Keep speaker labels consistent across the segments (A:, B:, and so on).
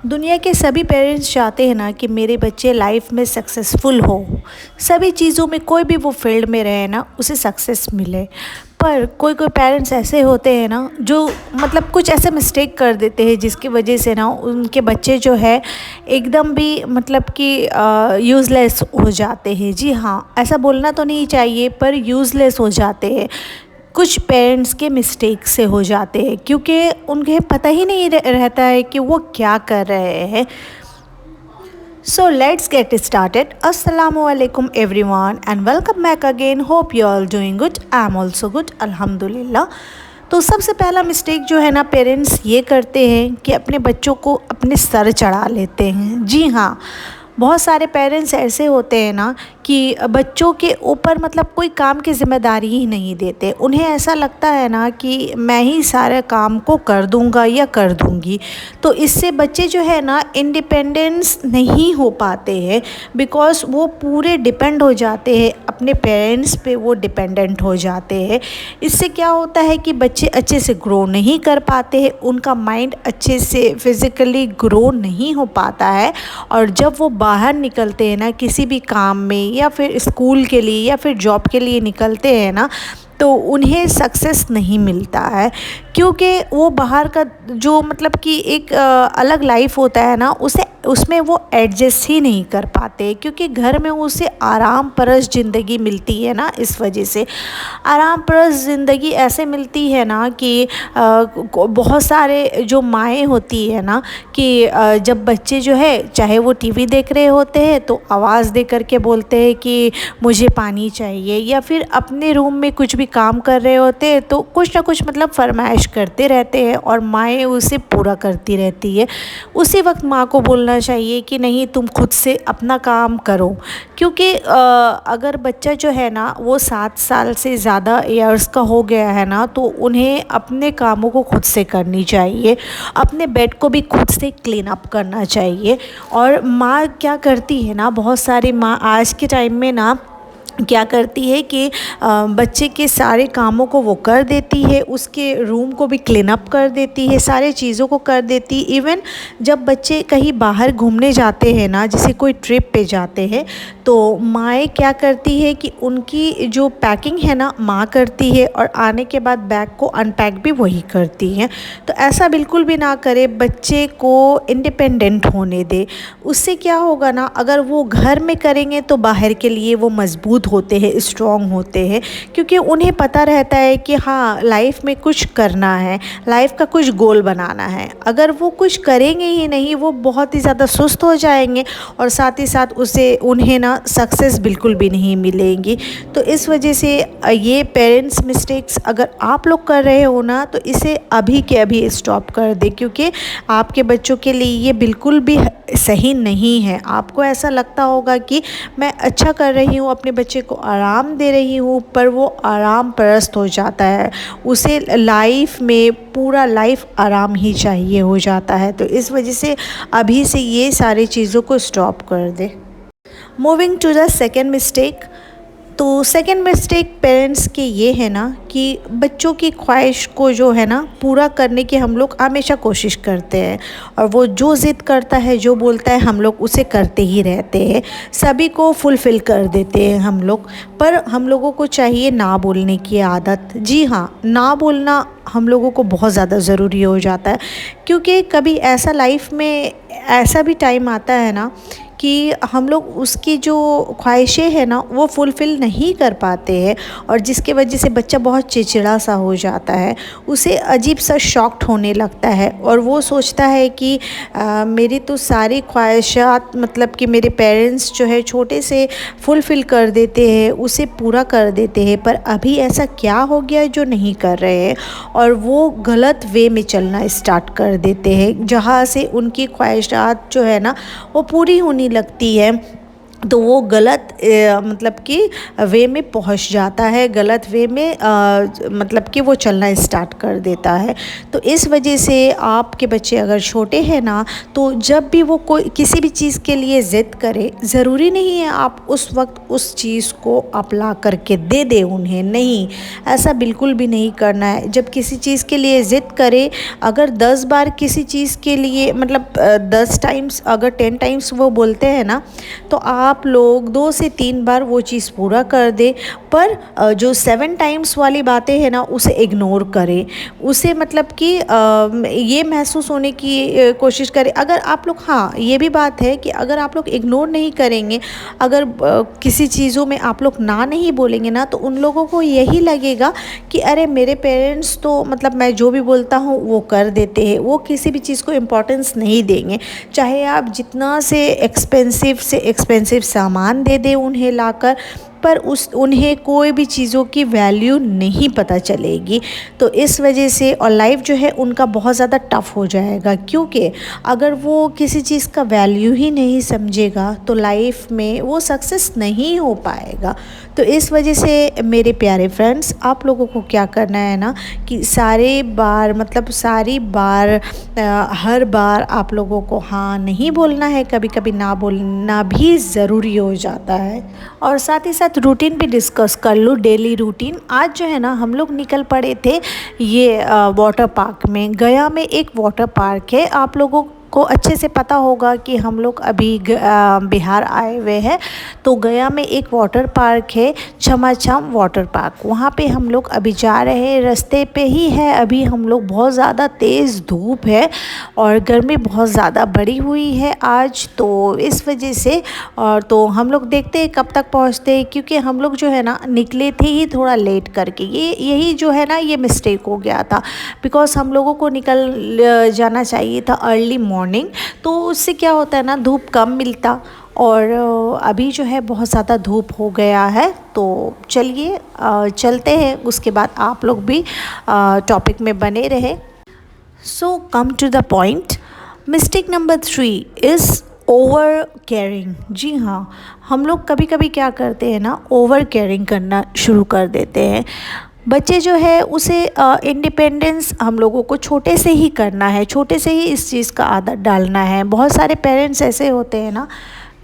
A: दुनिया के सभी पेरेंट्स चाहते हैं ना कि मेरे बच्चे लाइफ में सक्सेसफुल हो। सभी चीज़ों में कोई भी वो फील्ड में रहे ना उसे सक्सेस मिले। पर कोई कोई पेरेंट्स ऐसे होते हैं ना जो मतलब कुछ ऐसे मिस्टेक कर देते हैं जिसकी वजह से ना उनके बच्चे जो है एकदम भी मतलब कि यूज़लेस हो जाते हैं। जी हाँ, ऐसा बोलना तो नहीं चाहिए पर यूज़लेस हो जाते हैं। कुछ पेरेंट्स के मिस्टेक से हो जाते हैं क्योंकि उन्हें पता ही नहीं रहता है कि वो क्या कर रहे हैं। So let's get started. अस्सलामु अलैकुम everyone and welcome back again. Hope you all doing good. I am also good, अल्हम्दुलिल्लाह। तो सबसे पहला मिस्टेक जो है ना पेरेंट्स ये करते हैं कि अपने बच्चों को अपने सर चढ़ा लेते हैं। जी हाँ, बहुत सारे पेरेंट्स ऐसे होते हैं ना कि बच्चों के ऊपर मतलब कोई काम की ज़िम्मेदारी ही नहीं देते। उन्हें ऐसा लगता है ना कि मैं ही सारे काम को कर दूंगा या कर दूंगी। तो इससे बच्चे जो है ना इंडिपेंडेंस नहीं हो पाते हैं, बिकॉज़ वो पूरे डिपेंड हो जाते हैं अपने पेरेंट्स पे, वो डिपेंडेंट हो जाते हैं। इससे क्या होता है कि बच्चे अच्छे से ग्रो नहीं कर पाते हैं, उनका माइंड अच्छे से फिज़िकली ग्रो नहीं हो पाता है। और जब वो बाहर निकलते हैं ना किसी भी काम में या फिर स्कूल के लिए या फिर जॉब के लिए निकलते हैं ना, तो उन्हें सक्सेस नहीं मिलता है क्योंकि वो बाहर का जो मतलब कि एक अलग लाइफ होता है ना उसे उसमें वो एडजस्ट ही नहीं कर पाते क्योंकि घर में उसे आराम परस ज़िंदगी मिलती है ना। इस वजह से आराम परस ज़िंदगी ऐसे मिलती है ना कि बहुत सारे जो माएँ होती है ना कि जब बच्चे जो है चाहे वो टीवी देख रहे होते हैं तो आवाज़ दे करके बोलते हैं कि मुझे पानी चाहिए, या फिर अपने रूम में कुछ भी काम कर रहे होते हैं तो कुछ ना कुछ मतलब फरमाइश करते रहते हैं और माएँ उसे पूरा करती रहती है। उसी वक्त माँ को बोलना चाहिए कि नहीं, तुम खुद से अपना काम करो। क्योंकि अगर बच्चा जो है ना वो 7 साल से ज़्यादा ईयर्स का हो गया है ना तो उन्हें अपने कामों को खुद से करनी चाहिए, अपने बेड को भी खुद से क्लीन अप करना चाहिए। और माँ क्या करती है ना, बहुत सारी माँ आज के टाइम में ना क्या करती है कि बच्चे के सारे कामों को वो कर देती है, उसके रूम को भी क्लीन अप कर देती है, सारे चीज़ों को कर देती। इवन जब बच्चे कहीं बाहर घूमने जाते हैं ना, जैसे कोई ट्रिप पे जाते हैं, तो माएँ क्या करती है कि उनकी जो पैकिंग है ना माँ करती है और आने के बाद बैग को अनपैक भी वही करती हैं। तो ऐसा बिल्कुल भी ना करे, बच्चे को इंडिपेंडेंट होने दे। उससे क्या होगा ना, अगर वो घर में करेंगे तो बाहर के लिए वो मजबूत होते हैं, स्ट्रॉन्ग होते हैं, क्योंकि उन्हें पता रहता है कि हाँ लाइफ में कुछ करना है, लाइफ का कुछ गोल बनाना है। अगर वो कुछ करेंगे ही नहीं वो बहुत ही ज़्यादा सुस्त हो जाएंगे और साथ ही साथ उसे उन्हें ना सक्सेस बिल्कुल भी नहीं मिलेंगी। तो इस वजह से ये पेरेंट्स मिस्टेक्स अगर आप लोग कर रहे हो ना तो इसे अभी के अभी स्टॉप कर दे, क्योंकि आपके बच्चों के लिए ये बिल्कुल भी सही नहीं है। आपको ऐसा लगता होगा कि मैं अच्छा कर रही हूँ, अपने बच्चे को आराम दे रही हूँ, पर वो आराम परस्त हो जाता है, उसे लाइफ में पूरा लाइफ आराम ही चाहिए हो जाता है। तो इस वजह से अभी से ये सारी चीज़ों को स्टॉप कर दे। Moving to the second mistake. तो सेकेंड मिस्टेक पेरेंट्स की ये है ना कि बच्चों की ख्वाहिश को जो है ना पूरा करने की हम लोग हमेशा कोशिश करते हैं, और वो जो ज़िद करता है, जो बोलता है, हम लोग उसे करते ही रहते हैं, सभी को फुलफ़िल कर देते हैं हम लोग। पर हम लोगों को चाहिए ना बोलने की आदत। जी हाँ, ना बोलना हम लोगों को बहुत ज़्यादा ज़रूरी हो जाता है, क्योंकि कभी ऐसा लाइफ में ऐसा भी टाइम आता है ना कि हम लोग उसकी जो ख्वाहिशें हैं ना वो फुलफ़िल नहीं कर पाते हैं, और जिसके वजह से बच्चा बहुत चिड़चिड़ा सा हो जाता है, उसे अजीब सा शॉक्ड होने लगता है और वो सोचता है कि मेरी तो सारी ख्वाहिशात मतलब कि मेरे पेरेंट्स जो है छोटे से फुलफ़िल कर देते हैं, उसे पूरा कर देते हैं, पर अभी ऐसा क्या हो गया जो नहीं कर रहे हैं, और वो गलत वे में चलना स्टार्ट कर देते हैं, जहाँ से उनकी ख्वाहिशात जो है ना वो पूरी होने लगती है। तो वो गलत मतलब कि वे में पहुंच जाता है, गलत वे में मतलब कि वो चलना स्टार्ट कर देता है। तो इस वजह से आपके बच्चे अगर छोटे हैं ना, तो जब भी वो कोई किसी भी चीज़ के लिए ज़िद करे, ज़रूरी नहीं है आप उस वक्त उस चीज़ को आप ला करके दे दें उन्हें, नहीं, ऐसा बिल्कुल भी नहीं करना है। जब किसी चीज़ के लिए ज़िद करे, अगर 10 बार किसी चीज़ के लिए मतलब 10 टाइम्स अगर 10 टाइम्स वो बोलते हैं ना, तो आप लोग 2 से 3 बार वो चीज़ पूरा कर दे। पर जो 7 टाइम्स वाली बातें हैं ना, उसे इग्नोर करें, उसे मतलब कि ये महसूस होने की कोशिश करें। अगर आप लोग, हाँ ये भी बात है कि अगर आप लोग इग्नोर नहीं करेंगे, अगर किसी चीज़ों में आप लोग ना नहीं बोलेंगे ना, तो उन लोगों को यही लगेगा कि अरे मेरे पेरेंट्स तो मतलब मैं जो भी बोलता हूँ वो कर देते हैं, वो किसी भी चीज़ को इम्पोर्टेंस नहीं देंगे। चाहे आप जितना से एक्सपेंसिव सामान दे दें उन्हें लाकर, पर उन्हें कोई भी चीज़ों की वैल्यू नहीं पता चलेगी। तो इस वजह से और लाइफ जो है उनका बहुत ज़्यादा टफ़ हो जाएगा, क्योंकि अगर वो किसी चीज़ का वैल्यू ही नहीं समझेगा तो लाइफ में वो सक्सेस नहीं हो पाएगा। तो इस वजह से मेरे प्यारे फ्रेंड्स, आप लोगों को क्या करना है ना कि सारी बार हर बार आप लोगों को हाँ नहीं बोलना है, कभी कभी ना बोलना भी ज़रूरी हो जाता है। और साथ ही साथ रूटीन भी डिस्कस कर लो, डेली रूटीन। आज जो है ना हम लोग निकल पड़े थे ये वाटर पार्क में। गया में एक वाटर पार्क है, आप लोगों को अच्छे से पता होगा कि हम लोग अभी बिहार आए हुए हैं। तो गया में एक वाटर पार्क है, छमाछम वाटर पार्क, वहाँ पे हम लोग अभी जा रहे हैं। रास्ते पे ही है अभी हम लोग, बहुत ज़्यादा तेज़ धूप है और गर्मी बहुत ज़्यादा बढ़ी हुई है आज, तो इस वजह से। और तो हम लोग देखते हैं कब तक पहुँचते हैं, क्योंकि हम लोग जो है ना निकले थे ही थोड़ा लेट करके। यही जो है ना ये मिस्टेक हो गया था, बिकॉज़ हम लोगों को निकल जाना चाहिए था अर्ली मॉर्निंग। तो उससे क्या होता है ना, धूप कम मिलता, और अभी जो है बहुत ज़्यादा धूप हो गया है। तो चलिए चलते हैं, उसके बाद आप लोग भी टॉपिक में बने रहे। So come to the point. Mistake number 3 is over caring. जी हाँ, हम लोग कभी कभी क्या करते हैं ना, ओवर केयरिंग करना शुरू कर देते हैं। बच्चे जो है उसे इंडिपेंडेंस हम लोगों को छोटे से ही करना है, छोटे से ही इस चीज़ का आदत डालना है। बहुत सारे पेरेंट्स ऐसे होते हैं ना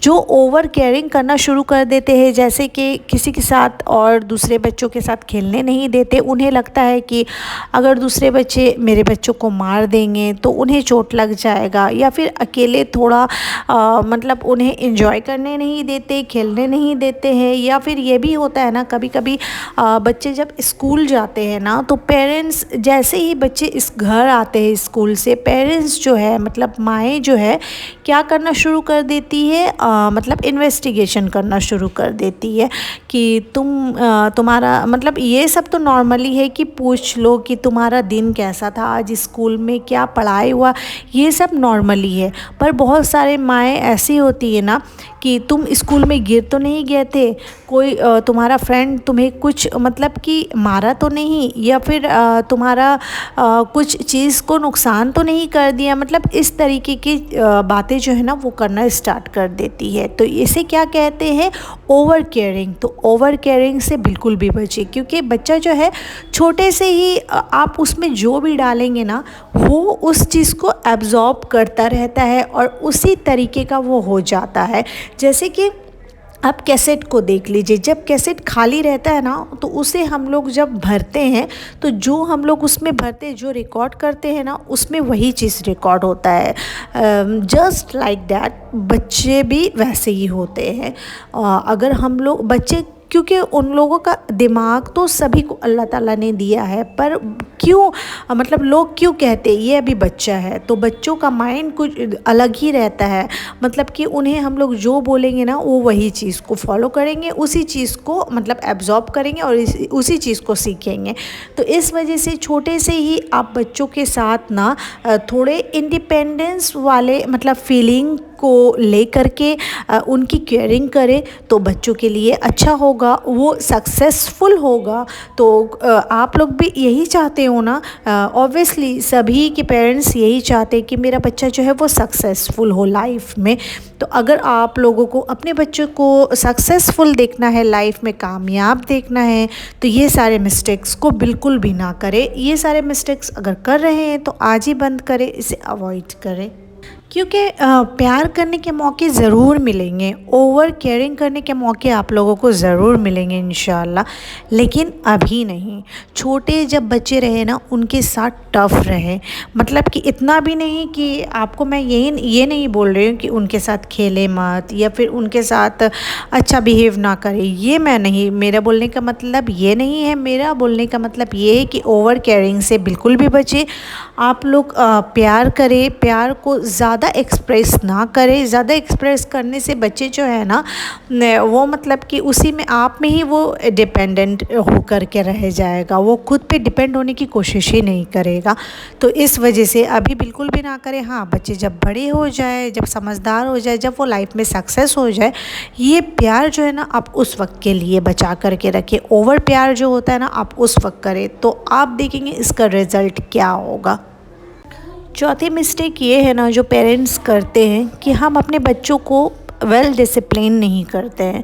A: जो ओवर केयरिंग करना शुरू कर देते हैं, जैसे कि किसी के साथ और दूसरे बच्चों के साथ खेलने नहीं देते। उन्हें लगता है कि अगर दूसरे बच्चे मेरे बच्चों को मार देंगे तो उन्हें चोट लग जाएगा, या फिर अकेले थोड़ा मतलब उन्हें एंजॉय करने नहीं देते, खेलने नहीं देते हैं। या फिर ये भी होता है ना कभी कभी बच्चे जब स्कूल जाते हैं ना, तो पेरेंट्स जैसे ही बच्चे इस घर आते हैं स्कूल से, पेरेंट्स जो है मतलब माएँ जो है क्या करना शुरू कर देती है, मतलब इन्वेस्टिगेशन करना शुरू कर देती है कि तुम्हारा मतलब ये सब तो नॉर्मली है कि पूछ लो कि तुम्हारा दिन कैसा था, आज स्कूल में क्या पढ़ाई हुआ, ये सब नॉर्मली है। पर बहुत सारे माएँ ऐसी होती है ना कि तुम स्कूल में गिर तो नहीं गए थे, कोई तुम्हारा फ्रेंड तुम्हें कुछ मतलब कि मारा तो नहीं, या फिर तुम्हारा कुछ चीज़ को नुकसान तो नहीं कर दिया, मतलब इस तरीके की बातें जो है ना वो करना स्टार्ट कर देती है। तो इसे क्या कहते हैं, ओवर केयरिंग। तो ओवर केयरिंग से बिल्कुल भी बचिए, क्योंकि बच्चा जो है छोटे से ही आप उसमें जो भी डालेंगे ना वो उस चीज़ को एब्जॉर्ब करता रहता है और उसी तरीके का वो हो जाता है। जैसे कि आप कैसेट को देख लीजिए, जब कैसेट खाली रहता है ना तो उसे हम लोग जब भरते हैं तो जो हम लोग उसमें भरते हैं, जो रिकॉर्ड करते हैं ना, उसमें वही चीज़ रिकॉर्ड होता है। जस्ट लाइक दैट बच्चे भी वैसे ही होते हैं। अगर हम लोग बच्चे, क्योंकि उन लोगों का दिमाग तो सभी को अल्लाह ताला ने दिया है, पर क्यों मतलब लोग क्यों कहते हैं ये अभी बच्चा है, तो बच्चों का माइंड कुछ अलग ही रहता है। मतलब कि उन्हें हम लोग जो बोलेंगे ना वो वही चीज़ को फॉलो करेंगे, उसी चीज़ को मतलब एब्जॉर्ब करेंगे और उसी चीज़ को सीखेंगे। तो इस वजह से छोटे से ही आप बच्चों के साथ ना थोड़े इंडिपेंडेंस वाले मतलब फीलिंग को ले करके उनकी केयरिंग करें तो बच्चों के लिए अच्छा होगा, वो सक्सेसफुल होगा। तो आप लोग भी यही चाहते हो ना, ऑब्वियसली सभी के पेरेंट्स यही चाहते हैं कि मेरा बच्चा जो है वो सक्सेसफुल हो लाइफ में। तो अगर आप लोगों को अपने बच्चों को सक्सेसफुल देखना है, लाइफ में कामयाब देखना है, तो ये सारे मिस्टेक्स को बिल्कुल भी ना करें। ये सारे मिस्टेक्स अगर कर रहे हैं तो आज ही बंद करें, इसे अवॉइड करें। क्योंकि प्यार करने के मौके ज़रूर मिलेंगे, ओवर केयरिंग करने के मौके आप लोगों को ज़रूर मिलेंगे इंशाल्लाह, लेकिन अभी नहीं। छोटे जब बच्चे रहे ना, उनके साथ टफ रहे, मतलब कि इतना भी नहीं कि आपको मैं ये नहीं बोल रही हूँ कि उनके साथ खेले मत या फिर उनके साथ अच्छा बिहेव ना करें, ये मैं नहीं, मेरा बोलने का मतलब ये नहीं है। मेरा बोलने का मतलब ये है कि ओवर केयरिंग से बिल्कुल भी बचे। आप लोग प्यार करें, प्यार को ज़्यादा एक्सप्रेस ना करें। ज़्यादा एक्सप्रेस करने से बच्चे जो है ना, वो मतलब कि उसी में आप में ही वो डिपेंडेंट हो कर के रह जाएगा, वो खुद पे डिपेंड होने की कोशिश ही नहीं करेगा। तो इस वजह से अभी बिल्कुल भी ना करें। हाँ, बच्चे जब बड़े हो जाए, जब समझदार हो जाए, जब वो लाइफ में सक्सेस हो जाए, ये प्यार जो है ना आप उस वक्त के लिए बचा करके रखें। ओवर प्यार जो होता है ना आप उस वक्त करें, तो आप देखेंगे इसका रिज़ल्ट क्या होगा। चौथी मिस्टेक ये है ना जो पेरेंट्स करते हैं कि हम अपने बच्चों को वेल डिसिप्लिन नहीं करते हैं।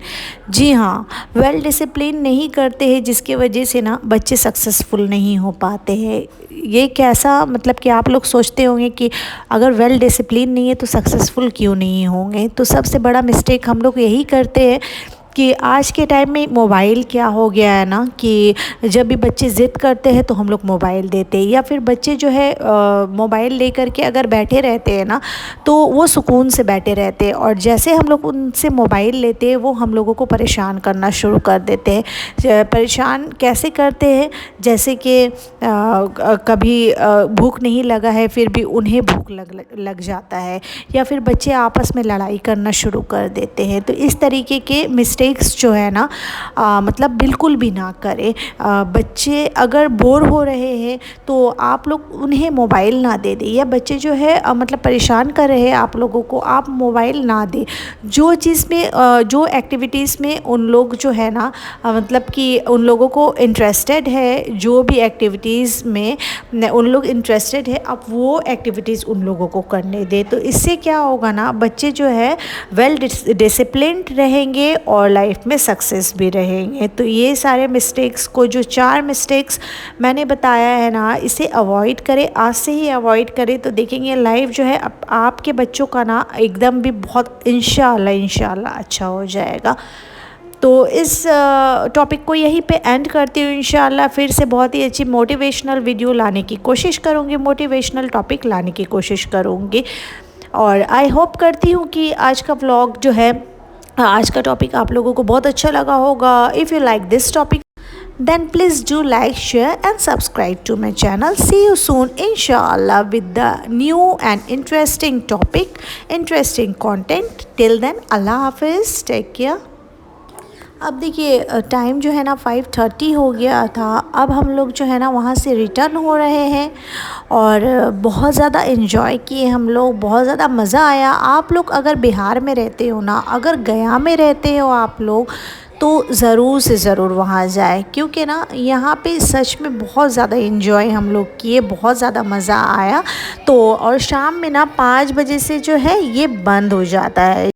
A: जी हाँ, वेल डिसिप्लिन नहीं करते हैं, जिसकी वजह से ना बच्चे सक्सेसफुल नहीं हो पाते हैं। ये कैसा, मतलब कि आप लोग सोचते होंगे कि अगर वेल डिसिप्लिन नहीं है तो सक्सेसफुल क्यों नहीं होंगे। तो सबसे बड़ा मिस्टेक हम लोग यही करते हैं कि आज के टाइम में मोबाइल क्या हो गया है ना, कि जब भी बच्चे ज़िद करते हैं तो हम लोग मोबाइल देते हैं, या फिर बच्चे जो है मोबाइल ले करके अगर बैठे रहते हैं ना तो वो सुकून से बैठे रहते हैं, और जैसे हम लोग उनसे मोबाइल लेते हैं वो हम लोगों को परेशान करना शुरू कर देते हैं। परेशान कैसे करते हैं, जैसे कि कभी भूख नहीं लगा है फिर भी उन्हें भूख लग जाता है, या फिर बच्चे आपस में लड़ाई करना शुरू कर देते हैं। तो इस तरीके के मिस्टेक्स जो है ना मतलब बिल्कुल भी ना करें। बच्चे अगर बोर हो रहे हैं तो आप लोग उन्हें मोबाइल ना दे दें, या बच्चे जो है मतलब परेशान कर रहे हैं आप लोगों को, आप मोबाइल ना दें। जो चीज़ में जो एक्टिविटीज़ में उन लोग जो है ना मतलब कि उन लोगों को इंटरेस्टेड है, जो भी एक्टिविटीज़ में उन लोग इंटरेस्टेड है, आप वो एक्टिविटीज़ उन लोगों को करने दें। तो इससे क्या होगा ना, बच्चे जो है वेल डिसिप्लिन्ड रहेंगे और लाइफ में सक्सेस भी रहेंगे। तो ये सारे मिस्टेक्स को, जो 4 मिस्टेक्स मैंने बताया है ना, इसे अवॉइड करें, आज से ही अवॉइड करें। तो देखेंगे लाइफ जो है आपके बच्चों का ना एकदम भी बहुत इंशाल्लाह अच्छा हो जाएगा। तो इस टॉपिक को यहीं पे एंड करती हूँ। इंशाल्लाह फिर से बहुत ही अच्छी मोटिवेशनल वीडियो लाने की कोशिश करूँगी, मोटिवेशनल टॉपिक लाने की कोशिश करूँगी। और आई होप करती हूँ कि आज का व्लॉग जो है, आज का टॉपिक आप लोगों को बहुत अच्छा लगा होगा। If you like this topic then please do like, share and subscribe to my channel. See you soon inshallah with the new and interesting topic, interesting content. Till then, Allah Hafiz, take care. अब देखिए time जो है ना 5:30 हो गया था। अब हम लोग जो है ना वहाँ से रिटर्न हो रहे हैं, और बहुत ज़्यादा इन्जॉय किए हम लोग, बहुत ज़्यादा मज़ा आया। आप लोग अगर बिहार में रहते हो ना, अगर गया में रहते हो आप लोग, तो ज़रूर से ज़रूर वहाँ जाए, क्योंकि ना यहाँ पे सच में बहुत ज़्यादा इन्जॉय हम लोग किए, बहुत ज़्यादा मज़ा आया। तो और शाम में ना 5 बजे से जो है ये बंद हो जाता है।